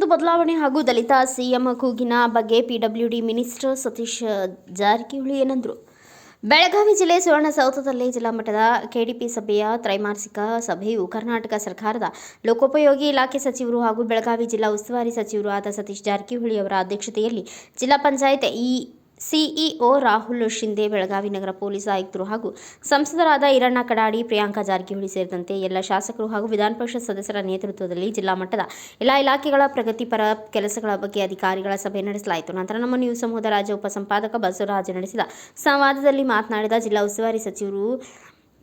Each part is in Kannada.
12 ಬದಲಾವಣೆ ಹಾಗೂ ದಲಿತ ಸಿಎಂ ಕೂಗಿನ ಬಗ್ಗೆ ಪಿಡಬ್ಲ್ಯೂಡಿ ಮಿನಿಸ್ಟರ್ ಸತೀಶ್ ಜಾರಕಿಹೊಳಿ ಏನಂದ್ರು? ಬೆಳಗಾವಿ ಜಿಲ್ಲೆ ಸುವರ್ಣಸೌಧದಲ್ಲಿ ಜಿಲ್ಲಾ ಮಟ್ಟದ ಕೆಡಿಪಿ ಸಭೆಯ ತ್ರೈಮಾಸಿಕ ಸಭೆಯು ಕರ್ನಾಟಕ ಸರ್ಕಾರದ ಲೋಕೋಪಯೋಗಿ ಇಲಾಖೆ ಸಚಿವರು ಹಾಗೂ ಬೆಳಗಾವಿ ಜಿಲ್ಲಾ ಉಸ್ತುವಾರಿ ಸಚಿವರು ಆದ ಸತೀಶ್ ಜಾರಕಿಹೊಳಿ ಅವರ ಅಧ್ಯಕ್ಷತೆಯಲ್ಲಿ ಜಿಲ್ಲಾ ಪಂಚಾಯತ್ ಸಿಇಒ ರಾಹುಲ್ ಶಿಂದೆ, ಬೆಳಗಾವಿ ನಗರ ಪೊಲೀಸ್ ಆಯುಕ್ತರು ಹಾಗೂ ಸಂಸದರಾದ ಈರಣ್ಣ ಕಡಾಡಿ, ಪ್ರಿಯಾಂಕಾ ಜಾರಕಿಹೊಳಿ ಸೇರಿದಂತೆ ಎಲ್ಲ ಶಾಸಕರು ಹಾಗೂ ವಿಧಾನ ಪರಿಷತ್ ಸದಸ್ಯರ ನೇತೃತ್ವದಲ್ಲಿ ಜಿಲ್ಲಾ ಮಟ್ಟದ ಎಲ್ಲ ಇಲಾಖೆಗಳ ಪ್ರಗತಿಪರ ಕೆಲಸಗಳ ಬಗ್ಗೆ ಅಧಿಕಾರಿಗಳ ಸಭೆ ನಡೆಸಲಾಯಿತು. ನಂತರ ನಮ್ಮ ನ್ಯೂಸ್ ಸಮೂಹದ ರಾಜ್ಯ ಉಪಸಂಪಾದಕ ಬಸವರಾಜ್ ನಡೆಸಿದ ಸಂವಾದದಲ್ಲಿ ಮಾತನಾಡಿದ ಜಿಲ್ಲಾ ಉಸ್ತುವಾರಿ ಸಚಿವರು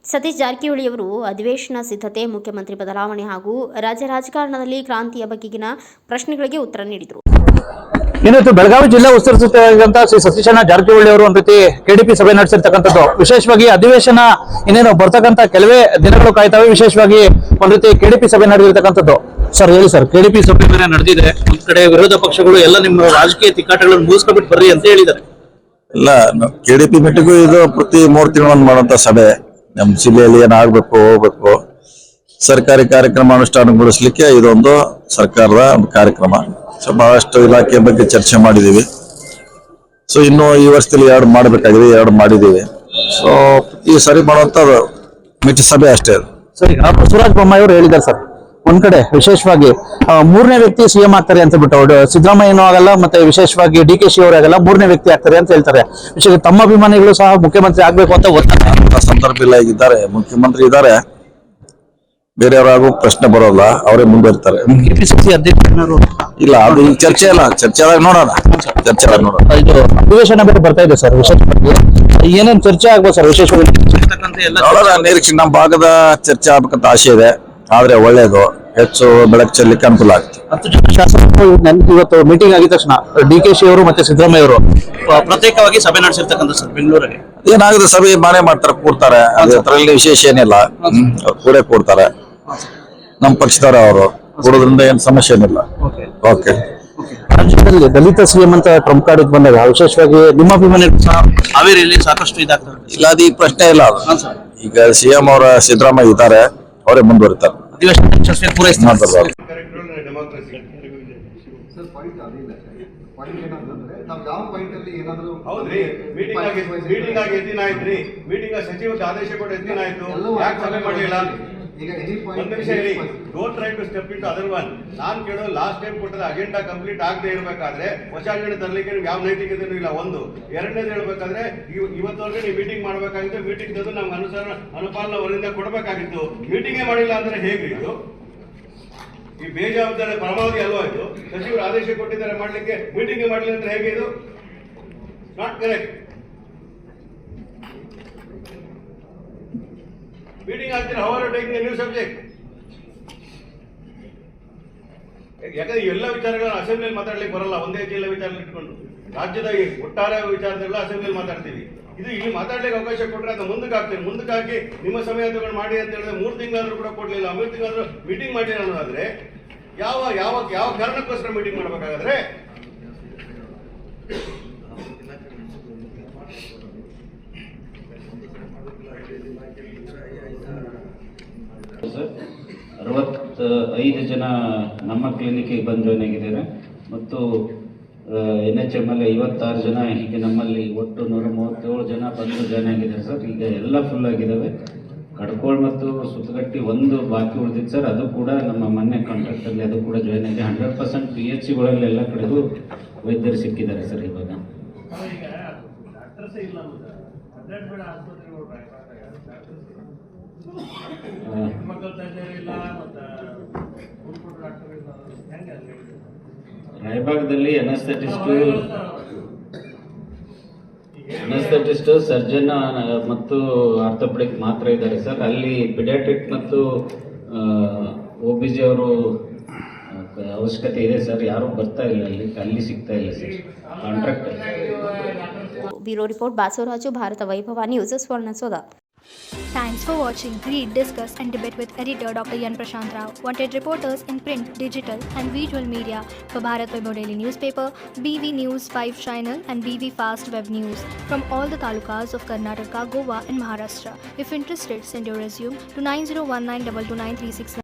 ಸತೀಶ್ ಜಾರಕಿಹೊಳಿ ಅವರು ಅಧಿವೇಶನ ಸಿದ್ಧತೆ, ಮುಖ್ಯಮಂತ್ರಿ ಬದಲಾವಣೆ ಹಾಗೂ ರಾಜ್ಯ ರಾಜಕಾರಣದಲ್ಲಿ ಕ್ರಾಂತಿಯ ಬಗೆಗಿನ ಪ್ರಶ್ನೆಗಳಿಗೆ ಉತ್ತರ ನೀಡಿದರು. ಇನ್ನೊಂದು ಬೆಳಗಾವಿ ಜಿಲ್ಲಾ ಉಸ್ತುವಾರಿ ಸಚಿವರಾದಂತಹ ಶ್ರೀ ಸತೀಶಣ್ಣ ಜಾರಕಿಹೊಳಿ ಅವರು ಒಂದು ರೀತಿ ಕೆಡಿಪಿ ಸಭೆ ನಡೆಸಿರ್ತಕ್ಕಂಥದ್ದು. ವಿಶೇಷವಾಗಿ ಅಧಿವೇಶನ ಇನ್ನೇನು ಬರ್ತಕ್ಕಂಥ ಕೆಲವೇ ದಿನಗಳು ಕಾಯ್ತವೆ. ವಿಶೇಷವಾಗಿ ಒಂದು ರೀತಿ ಕೆಡಿಪಿ ಸಭೆ ನಡೆದಿರ್ತಕ್ಕಂಥದ್ದು. ಸರ್ ಹೇಳಿ ಸರ್, ಕೆಡಿಪಿ ಸಭೆ ಬೇರೆ ನಡೆದಿದೆ, ಒಂದ್ ಕಡೆ ವಿರೋಧ ಪಕ್ಷಗಳು ಎಲ್ಲ ನಿಮ್ಮ ರಾಜಕೀಯ ತಿಕ್ಕಾಟಗಳನ್ನು ಮುಗಿಸ್ಕೊಂಡ್ಬಿಟ್ಟು ಬರ್ರಿ ಅಂತ ಹೇಳಿದ್ದಾರೆ. ಇಲ್ಲ, ಕೆಡಿಪಿ ಮೀಟಿಂಗು ಇದು ಪ್ರತಿ 3 ತಿಂಗಳು ಮಾಡುವಂತ ಸಭೆ. ನಮ್ಮ ಜಿಲ್ಲೆಯಲ್ಲಿ ಏನಾಗಬೇಕು, ಹೋಗ್ಬೇಕು, ಸರ್ಕಾರಿ ಕಾರ್ಯಕ್ರಮ ಅನುಷ್ಠಾನಗೊಳಿಸ್ಲಿಕ್ಕೆ ಇದೊಂದು ಸರ್ಕಾರದ ಒಂದು ಕಾರ್ಯಕ್ರಮ. ಸೊ ಬಹಳಷ್ಟು ಇಲಾಖೆ ಬಗ್ಗೆ ಚರ್ಚೆ ಮಾಡಿದೀವಿ. ಸೊ ಇನ್ನು ಈ ವರ್ಷದಲ್ಲಿ 2 ಮಾಡಬೇಕಾಗಿದೆ, 2 ಮಾಡಿದೀವಿ. ಸೊ ಈ ಸರಿ ಮಾಡುವಂತ ಮಿತಿ ಸಭೆ ಅಷ್ಟೇ. ಸರ್, ಈಗ ಬಸವರಾಜ ಬೊಮ್ಮಾಯಿ ಅವರು ಹೇಳಿದ್ದಾರೆ ಸರ್, ಒಂದ್ ಕಡೆ ವಿಶೇಷವಾಗಿ 3ನೇ ವ್ಯಕ್ತಿ ಸಿಎಂ ಆಗ್ತಾರೆ ಅಂತ ಬಿಟ್ಟು, ಸಿದ್ದರಾಮಯ್ಯನೂ ಆಗಲ್ಲ, ಮತ್ತೆ ವಿಶೇಷವಾಗಿ DK ಶಿ ಅವರಾಗಲ್ಲ, 3ನೇ ವ್ಯಕ್ತಿ ಆಗ್ತಾರೆ ಅಂತ ಹೇಳ್ತಾರೆ. ವಿಶೇಷ ತಮ್ಮ ಅಭಿಮಾನಿಗಳು ಸಹ ಮುಖ್ಯಮಂತ್ರಿ ಆಗ್ಬೇಕು ಅಂತ ಒತ್ತಾಯ. ಅಂತ ಸಂದರ್ಭ ಇಲ್ಲ, ಈಗಿದ್ದಾರೆ ಮುಖ್ಯಮಂತ್ರಿ ಇದ್ದಾರೆ, ಬೇರೆಯವರಾಗೂ ಪ್ರಶ್ನೆ ಬರೋಲ್ಲ, ಅವರೇ ಮುಂದುವರಿತಾರೆ. ಕೆಪಿಸಿಸಿ ಅಧ್ಯಕ್ಷರು ಇಲ್ಲ, ಅದು ಈಗ ಚರ್ಚೆ ಇಲ್ಲ, ಚರ್ಚೆದಾಗ ನೋಡೋಣ. ಇದು ಅಧಿವೇಶನ ಬೇರೆ ಬರ್ತಾ ಇದೆ ಸರ್. ವಿಶೇಷವಾಗಿ ಏನೇನು ಚರ್ಚೆ ಆಗ್ಬೋದು ಸರ್? ವಿಶೇಷವಾಗಿ ನೋಡೋಣ, ನಿರೀಕ್ಷೆ ನಮ್ಮ ಭಾಗದ ಚರ್ಚೆ ಆಗ್ಬೇಕಂತ ಆಸೆ ಇದೆ. ಆದ್ರೆ ಒಳ್ಳೇದು, ಹೆಚ್ಚು ಬೆಳಕು ಚೆಲ್ಲಲಿಕ್ಕೆ ಅನುಕೂಲ ಆಗುತ್ತೆ. 10 ಜನ ಶಾಸಕರು ಇವತ್ತು ಮೀಟಿಂಗ್ ಆಗಿದ ತಕ್ಷಣ DK ಶಿ ಅವರು ಮತ್ತೆ ಸಿದ್ದರಾಮಯ್ಯ ಅವರು ಪ್ರತ್ಯೇಕವಾಗಿ ಸಭೆ ನಡೆಸಿರ್ತಕ್ಕಂಥ ಸರ್ ಬೆಂಗಳೂರಿಗೆ. ಏನಾಗುತ್ತೆ, ಸಭೆ ಮಾಡೇ ಮಾಡ್ತಾರೆ, ಕೂಡ್ತಾರೆ. ಅದರಲ್ಲಿ ವಿಶೇಷ ಏನಿಲ್ಲ, ಕೂಡೇ ಕೂಡ್ತಾರೆ. ನಮ್ಮ ಪಕ್ಷದವರ ಅವರು ಕೂಡೋದ್ರಿಂದ ಏನ್ ಸಮಸ್ಯೆ ಏನಿಲ್ಲ. ಓಕೆ. ರಾಜ್ಯದಲ್ಲಿ ದಲಿತ ಸಿಎಂ ಅಂತ ಟ್ರಂಪ್ ಕಾರ್ಡ್ ಬಂದಾಗ ವಿಶೇಷವಾಗಿ ನಿಮ್ಮ ಅಭಿಮಾನಿಗಳು ಸಹ ಹಾವೇರಿಯಲ್ಲಿ ಸಾಕಷ್ಟು ಇದಾಗ್ತದೆ. ಇಲ್ಲ, ಅದು ಈ ಪ್ರಶ್ನೆ ಇಲ್ಲ. ಈಗ CM ಅವರ ಸಿದ್ದರಾಮಯ್ಯ ಇದ್ದಾರೆ, ಅವರೇ ಮುಂದುವರಿತಾರೆ. ಸಚಿವರಿಗೆ ಆದೇಶ ಕೊಟ್ಟು ಎತ್ತಿನ ಆಯ್ತು, ಯಾಕೆ ಸಭೆ ಮಾಡಲಿಲ್ಲ? Don't try to step into other one. ನಾನ್ ಕೇಳೋ ಲಾಸ್ಟ್ ಟೈಮ್ ಕೊಟ್ಟದ ಅಜೆಂಡಾ ಕಂಪ್ಲೀಟ್ ಆಗದೆ ಇರಬೇಕಾದ್ರೆ ಹೊಸ ಅಜೆಂಡಾ ತರಲಿಕ್ಕೆ ಯಾವ ನೈತಿಕತೆನೂ ಇಲ್ಲ. ಒಂದು ಎರಡನೇದು ಹೇಳ್ಬೇಕಾದ್ರೆ ಇವತ್ತವರೆಗೆ ನೀವು ಮೀಟಿಂಗ್ ಮಾಡಬೇಕಾಗಿತ್ತು, ಮೀಟಿಂಗ್ ತಂದು ನಮ್ಗೆ ಅನುಪಾಲನ ವರಿಂದ ಕೊಡಬೇಕಾಗಿತ್ತು. ಮೀಟಿಂಗೇ ಮಾಡಿಲ್ಲ ಅಂದ್ರೆ ಹೇಗೆ ಇದು? ಈ ಬೇಜವಾಬ್ದಾರಿ ಪರಮಾವಧಿ ಅಲ್ವಾ ಇದು? ಸಚಿವರು ಆದೇಶ ಕೊಟ್ಟಿದ್ದಾರೆ ಮಾಡ್ಲಿಕ್ಕೆ, ಮೀಟಿಂಗ್ ಮಾಡಲಿಲ್ಲ ಅಂದ್ರೆ ಹೇಗೆ ಇದು? Not correct. ಮೀಟಿಂಗ್ ಆಗ್ತೀರಾ, how are you taking a new subject? ಯಾಕಂದ್ರೆ ಎಲ್ಲ ವಿಚಾರಗಳನ್ನ ಅಸೆಂಬ್ಲಿಯಲ್ಲಿ ಮಾತಾಡ್ಲಿಕ್ಕೆ ಬರಲ್ಲ. ಒಂದೇ ಜಿಲ್ಲೆ ವಿಚಾರ ಇಟ್ಕೊಂಡು ರಾಜ್ಯದ ಒಟ್ಟಾರೆ ವಿಚಾರದಲ್ಲ ಅಸೆಂಬ್ಲಿಯಲ್ಲಿ ಮಾತಾಡ್ತೀವಿ. ಇದು ಇಲ್ಲಿ ಮಾತಾಡ್ಲಿಕ್ಕೆ ಅವಕಾಶ ಕೊಟ್ಟರೆ ಅದು ಮುಂದಕ್ಕೆ ಹಾಕ್ತೀವಿ. ಮುಂದಕ್ಕೆ ಹಾಕಿ ನಿಮ್ಮ ಸಮಯ ತಗೊಂಡು ಮಾಡಿ ಅಂತ ಹೇಳಿದ್ರೆ 3 ತಿಂಗಳಾದ್ರೂ ಕೂಡ ಕೊಡ್ಲಿಲ್ಲ, 3 ತಿಂಗಳಾದ್ರೂ ಮೀಟಿಂಗ್ ಮಾಡಿ ಅನ್ನೋದಾದ್ರೆ ಯಾವ ಯಾವ ಯಾವ ಕಾರಣಕ್ಕೋಸ್ಕರ ಮೀಟಿಂಗ್ ಮಾಡ್ಬೇಕಾಗಾದ್ರೆ? ಸರ್, 65 ಜನ ನಮ್ಮ ಕ್ಲಿನಿಕ್ಗೆ ಬಂದು ಜಾಯ್ನ್ ಆಗಿದ್ದಾರೆ ಮತ್ತು NHM ಅಲ್ಲಿ 56 ಜನ, ಹೀಗೆ ನಮ್ಮಲ್ಲಿ ಒಟ್ಟು 137 ಜನ ಬಂದು ಜಾಯ್ನ್ ಆಗಿದ್ದಾರೆ ಸರ್. ಈಗ ಎಲ್ಲ ಫುಲ್ ಆಗಿದ್ದಾವೆ. ಕಡ್ಕೋಳ್ ಮತ್ತು ಸುತ್ತಗಟ್ಟಿ ಒಂದು ಬಾಕಿ ಉಳಿದಿತ್ತು ಸರ್, ಅದು ಕೂಡ ನಮ್ಮ ಮೊನ್ನೆ ಕಾಂಟ್ರಾಕ್ಟ್ ಅಲ್ಲಿ ಅದು ಕೂಡ ಜಾಯ್ನ್ ಆಗಿದೆ. 100% PHCಗಳಲ್ಲಿ ಎಲ್ಲ ಕಡೆಗೂ ವೈದ್ಯರು ಸಿಕ್ಕಿದ್ದಾರೆ ಸರ್. ಇವಾಗ ರಾಯಬಾಗದಲ್ಲಿ ಅನಸ್ಥೆಟಿಸ್ಟ್, ಸರ್ಜನ್ ಮತ್ತು ಆರ್ಥೋಪೆಡಿಕ್ ಮಾತ್ರ ಇದ್ದಾರೆ ಸರ್. ಅಲ್ಲಿ ಪಿಡಿಯಾಟ್ರಿಕ್ ಮತ್ತು OBG ಅವರು ಅವಶ್ಯಕತೆ ಇದೆ ಸರ್. ಯಾರು ಬರ್ತಾ ಇಲ್ಲ, ಅಲ್ಲಿ ಸಿಗ್ತಾ ಇಲ್ಲ sir contract. Bureau report Basavaraju, Bharata Vaibhava news, Suvarna Soudha. Thanks for watching. Read, discuss and debate with editor Dr. Yan Prashant Rao. Wanted reporters in print, digital and visual media for Bharat Vaibhav Daily Newspaper, BV News 5 Channel and BV Fast Web News from all the talukas of Karnataka, Goa and Maharashtra. If interested, send your resume to 9019229369.